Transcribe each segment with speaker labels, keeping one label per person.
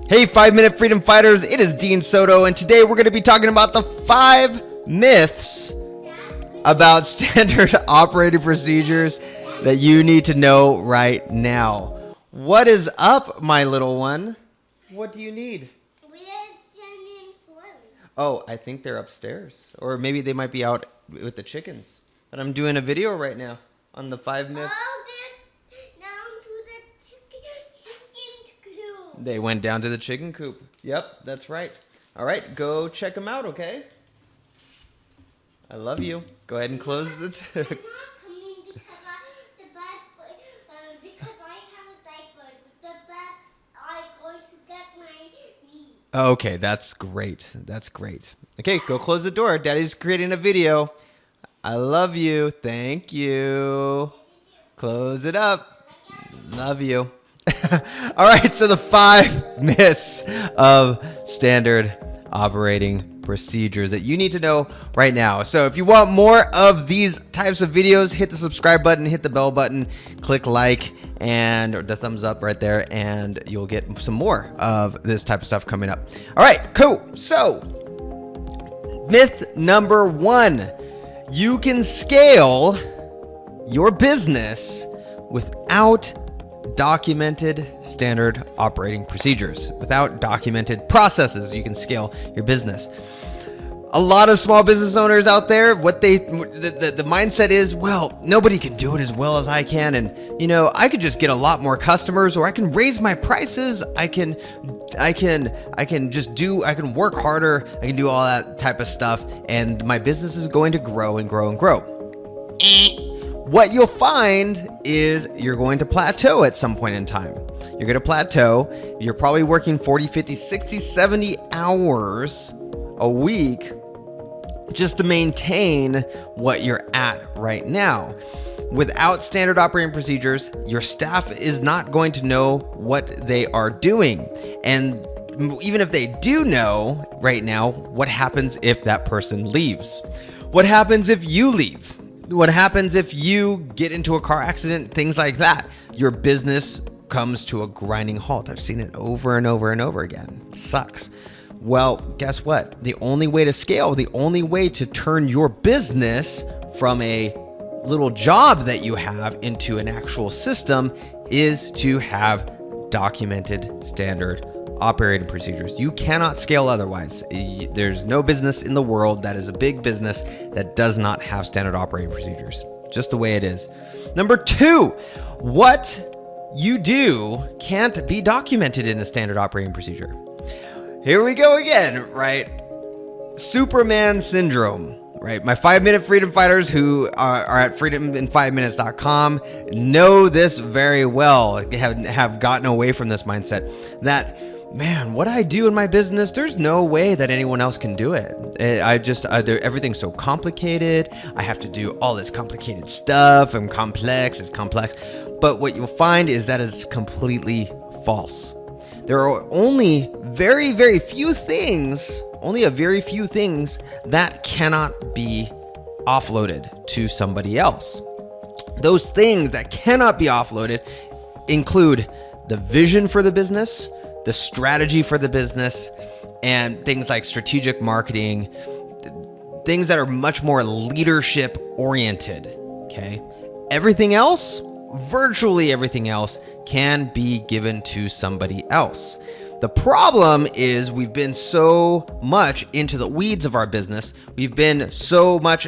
Speaker 1: Hey, 5-Minute Freedom Fighters, it is Dean Soto, and today we're going to be talking about the 5 myths about standard operating procedures that you need to know right now. What is up, my little one? What do you need? Oh, I think they're upstairs. Or maybe they might be out with the chickens. But I'm doing a video right now on the 5 myths.
Speaker 2: Oh, they're down to the chicken coop.
Speaker 1: They went down to the chicken coop. Yep, that's right. All right, go check them out, okay? I love you. Go ahead and close the...
Speaker 2: I'm not coming because I have a diaper. The bats are going to get my knee.
Speaker 1: Okay, that's great. That's great. Okay, go close the door. Daddy's creating a video. I love you. Thank you. Close it up. Love you. All right, so the 5 myths of standard operating procedures that you need to know right now. So if you want more of these types of videos, hit the subscribe button, hit the bell button, click like and the thumbs up right there, and you'll get some more of this type of stuff coming up. All right, cool. So myth number 1, you can scale your business without documented standard operating procedures. Without documented processes, you can scale your business. A lot of small business owners out there, the mindset is, well, nobody can do it as well as I can, and I could just get a lot more customers, or I can raise my prices, I can work harder, I can do all that type of stuff, and my business is going to grow and grow and grow. What you'll find is you're going to plateau at some point in time. You're going to plateau. You're probably working 40, 50, 60, 70 hours a week just to maintain what you're at right now. Without standard operating procedures, your staff is not going to know what they are doing. And even if they do know right now, what happens if that person leaves? What happens if you leave? What happens if you get into a car accident, things like that? Your business comes to a grinding halt. I've seen it over and over and over again. It sucks. Well, guess what? The only way to scale, the only way to turn your business from a little job that you have into an actual system is to have documented standard operating procedures. You cannot scale otherwise. There's no business in the world that is a big business that does not have standard operating procedures. Just the way it is. Number 2, what you do can't be documented in a standard operating procedure. Here we go again, right? Superman syndrome, right? My 5-minute freedom fighters who are at freedomin5minutes.com know this very well, have gotten away from this mindset that, man, what I do in my business, there's no way that anyone else can do it. Everything's so complicated. I have to do all this complicated stuff. It's complex. But what you'll find is that is completely false. There are only very, very few things, that cannot be offloaded to somebody else. Those things that cannot be offloaded include the vision for the business, the strategy for the business, and things like strategic marketing, things that are much more leadership oriented. Okay. Everything else, virtually everything else, can be given to somebody else. The problem is we've been so much into the weeds of our business. We've been so much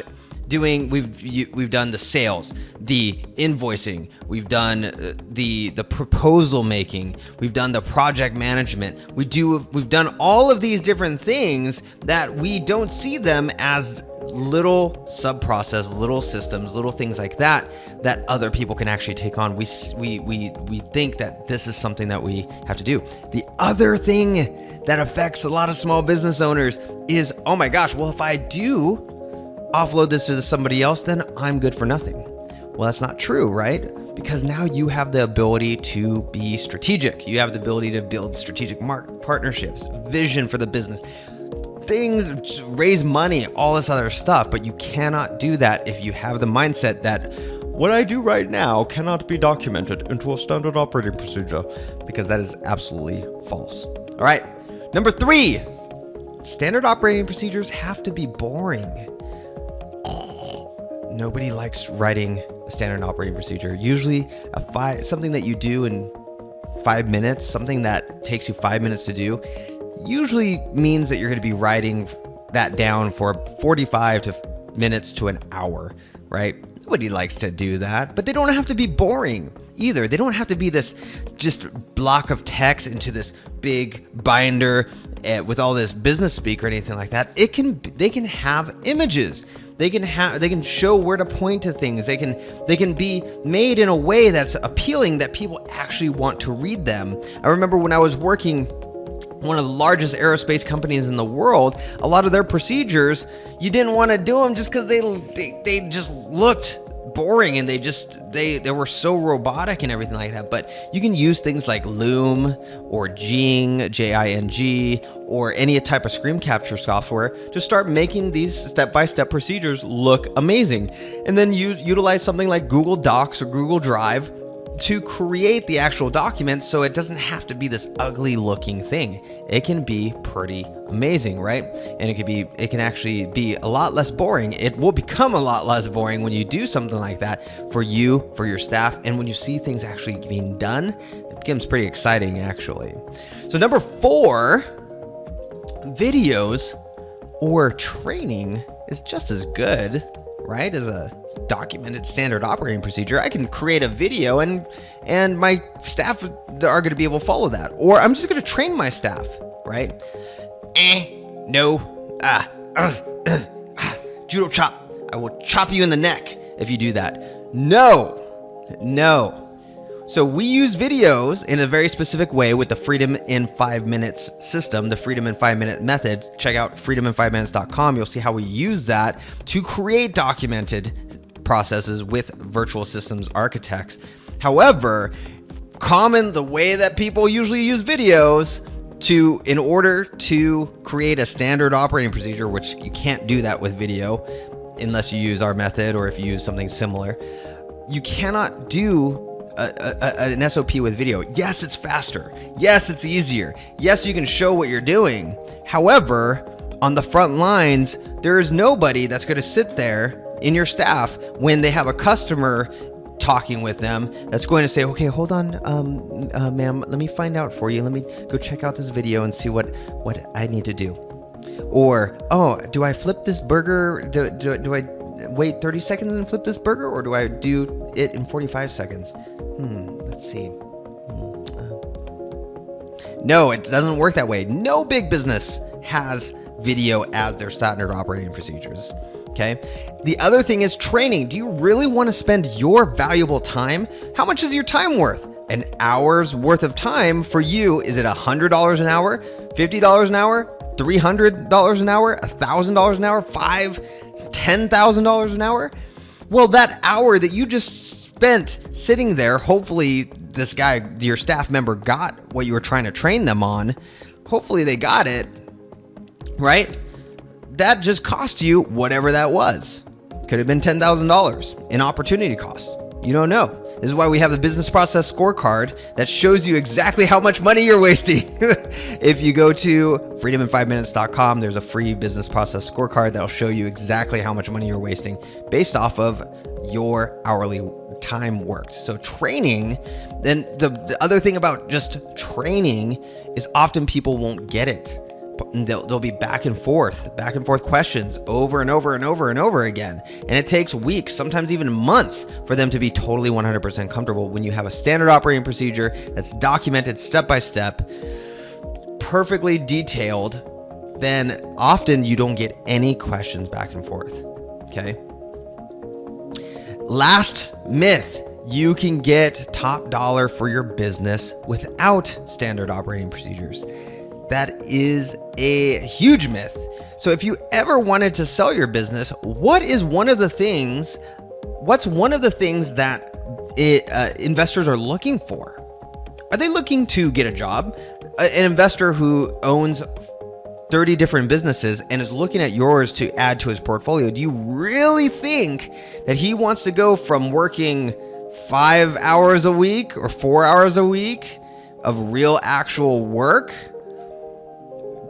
Speaker 1: we've done the sales, the invoicing, we've done the proposal making, we've done the project management. We've done all of these different things that we don't see them as little sub-process, little systems, little things like that other people can actually take on. We think that this is something that we have to do. The other thing that affects a lot of small business owners is, oh my gosh, well, if I do offload this to somebody else, then I'm good for nothing. Well, that's not true, right? Because now you have the ability to be strategic. You have the ability to build strategic partnerships, vision for the business, things, raise money, all this other stuff. But you cannot do that if you have the mindset that, what I do right now cannot be documented into a standard operating procedure, because that is absolutely false. All right. Number 3, standard operating procedures have to be boring. Nobody likes writing a standard operating procedure. Usually something that you do in 5 minutes, something that takes you 5 minutes to do, usually means that you're going to be writing that down for 45 minutes to an hour, right? Nobody likes to do that, but they don't have to be boring either. They don't have to be this just block of text into this big binder with all this business speak or anything like that. They can have images. They can show where to point to things. They can be made in a way that's appealing, that people actually want to read them. I remember when I was working one of the largest aerospace companies in the world, a lot of their procedures, you didn't want to do them just because they just looked boring, and they were so robotic and everything like that. But you can use things like Loom or Jing, Jing, or any type of screen capture software to start making these step-by-step procedures look amazing. And then you utilize something like Google Docs or Google Drive to create the actual document, so it doesn't have to be this ugly looking thing. It can be pretty amazing, right? And it can actually be a lot less boring. It will become a lot less boring when you do something like that for you, for your staff, and when you see things actually being done, it becomes pretty exciting actually. So number 4, videos or training is just as good, right, as a documented standard operating procedure. I can create a video and my staff are going to be able to follow that. Or I'm just going to train my staff, right? No. Judo chop. I will chop you in the neck if you do that. No. So we use videos in a very specific way with the Freedom in 5 Minutes system, the Freedom in 5 Minute method. Check out freedomin5minutes.com. You'll see how we use that to create documented processes with virtual systems architects. However, the way that people usually use videos in order to create a standard operating procedure, which you can't do that with video unless you use our method or if you use something similar, you cannot do an SOP with video. Yes, it's faster. Yes, it's easier. Yes, you can show what you're doing. However, on the front lines, there is nobody that's going to sit there in your staff when they have a customer talking with them that's going to say, okay, hold on, ma'am, let me find out for you. Let me go check out this video and see what I need to do. Or, oh, do I flip this burger? Do I wait 30 seconds and flip this burger, or do I do it in 45 seconds? Let's see. No, it doesn't work that way. No big business has video as their standard operating procedures. Okay. The other thing is training. Do you really want to spend your valuable time? How much is your time worth? An hour's worth of time for you, is it $100 an hour, $50 an hour, $300 an hour, $1,000 an hour, $10,000 an hour? Well, that hour that you just spent sitting there, hopefully this guy, your staff member, got what you were trying to train them on. Hopefully they got it, right? That just cost you whatever that was. Could have been $10,000 in opportunity costs. You don't know. This is why we have the business process scorecard that shows you exactly how much money you're wasting. If you go to freedomin5minutes.com, there's a free business process scorecard that'll show you exactly how much money you're wasting based off of your hourly time worked. So training, then the other thing about just training is often people won't get it. They'll be back and forth questions over and over and over and over again. And it takes weeks, sometimes even months, for them to be totally 100% comfortable. When you have a standard operating procedure that's documented step by step, perfectly detailed, then often you don't get any questions back and forth. Okay. Last myth. You can get top dollar for your business without standard operating procedures. That is a huge myth. So if you ever wanted to sell your business, what's one of the things that investors are looking for? Are they looking to get a job? An investor who owns 30 different businesses and is looking at yours to add to his portfolio, do you really think that he wants to go from working 5 hours a week or 4 hours a week of real actual work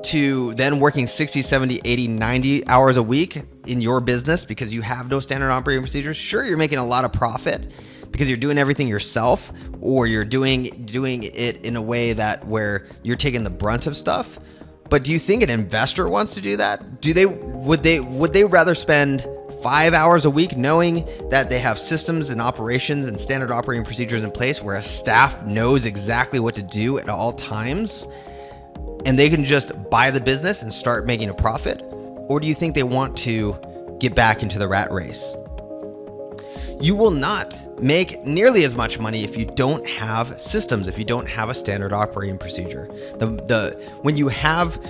Speaker 1: to then working 60, 70, 80, 90 hours a week in your business because you have no standard operating procedures? Sure, you're making a lot of profit because you're doing everything yourself, or you're doing it in a way that where you're taking the brunt of stuff. But do you think an investor wants to do that? Would they rather spend 5 hours a week knowing that they have systems and operations and standard operating procedures in place where a staff knows exactly what to do at all times and they can just buy the business and start making a profit? Or do you think they want to get back into the rat race? You will not make nearly as much money if you don't have systems, if you don't have a standard operating procedure. When you have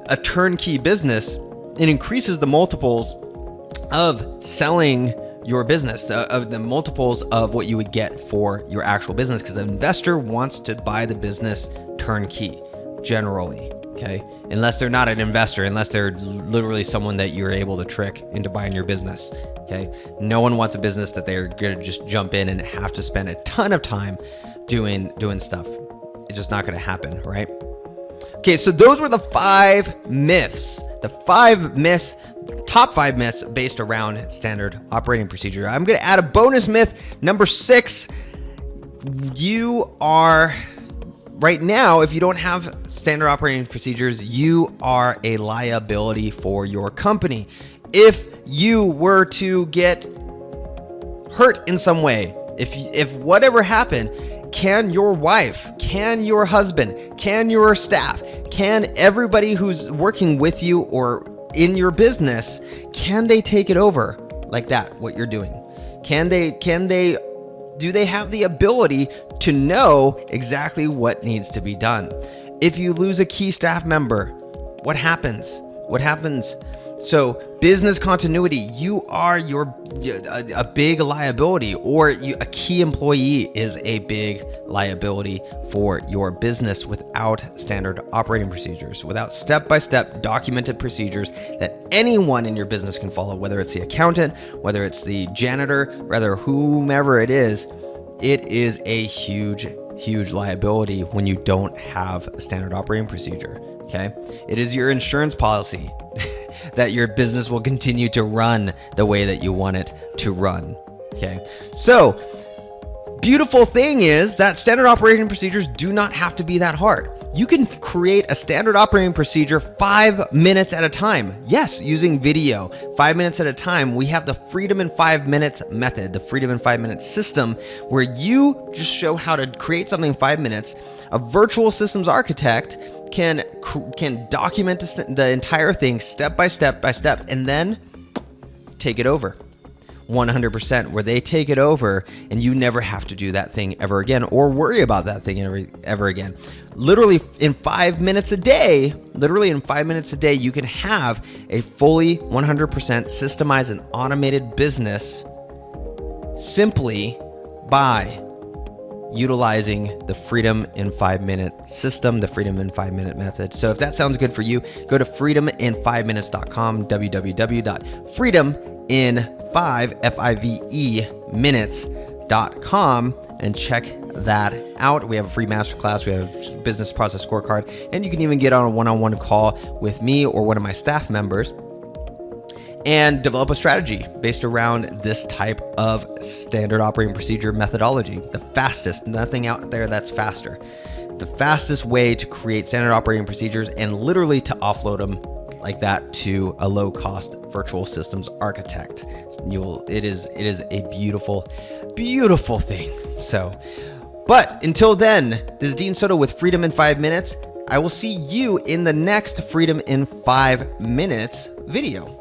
Speaker 1: a turnkey business, it increases the multiples of selling your business, of the multiples of what you would get for your actual business, because an investor wants to buy the business turnkey, generally. Okay, unless they're not an investor, unless they're literally someone that you're able to trick into buying your business. Okay, no one wants a business that they're gonna just jump in and have to spend a ton of time doing stuff. It's just not gonna happen, right? Okay, so those were the 5 myths. The 5 myths, top 5 myths based around standard operating procedure. I'm gonna add a bonus myth, number 6. Right now, if you don't have standard operating procedures, you are a liability for your company. If you were to get hurt in some way, if whatever happened, can your wife, can your husband, can your staff, can everybody who's working with you or in your business, can they take it over like that, what you're doing? Do they have the ability to know exactly what needs to be done? If you lose a key staff member, what happens? So business continuity, you are a big liability, or a key employee is a big liability for your business without standard operating procedures, without step-by-step documented procedures that anyone in your business can follow, whether it's the accountant, whether it's the janitor, whether whomever it is a huge liability when you don't have a standard operating procedure. Okay, it is your insurance policy that your business will continue to run the way that you want it to run. Okay, so beautiful thing is that standard operating procedures do not have to be that hard. You can create a standard operating procedure 5 minutes at a time. Yes, using video, 5 minutes at a time. We have the Freedom in 5 Minutes method, the Freedom in 5 Minutes system, where you just show how to create something in 5 minutes. A virtual systems architect can document the entire thing step by step, and then take it over. 100%, where they take it over and you never have to do that thing ever again or worry about that thing ever again. Literally in 5 minutes a day, you can have a fully 100% systemized and automated business simply by utilizing the Freedom in 5 Minute system, the Freedom in 5 Minute method. So if that sounds good for you, go to freedomin5minutes.com, www.freedomin5minutes.com, and check that out. We have a free masterclass, we have a business process scorecard, and you can even get on a one-on-one call with me or one of my staff members and develop a strategy based around this type of standard operating procedure methodology. The fastest, nothing out there that's faster. The fastest way to create standard operating procedures and literally to offload them like that to a low-cost virtual systems architect. It is a beautiful, beautiful thing. So, but until then, this is Dean Soto with Freedom in 5 Minutes. I will see you in the next Freedom in 5 Minutes video.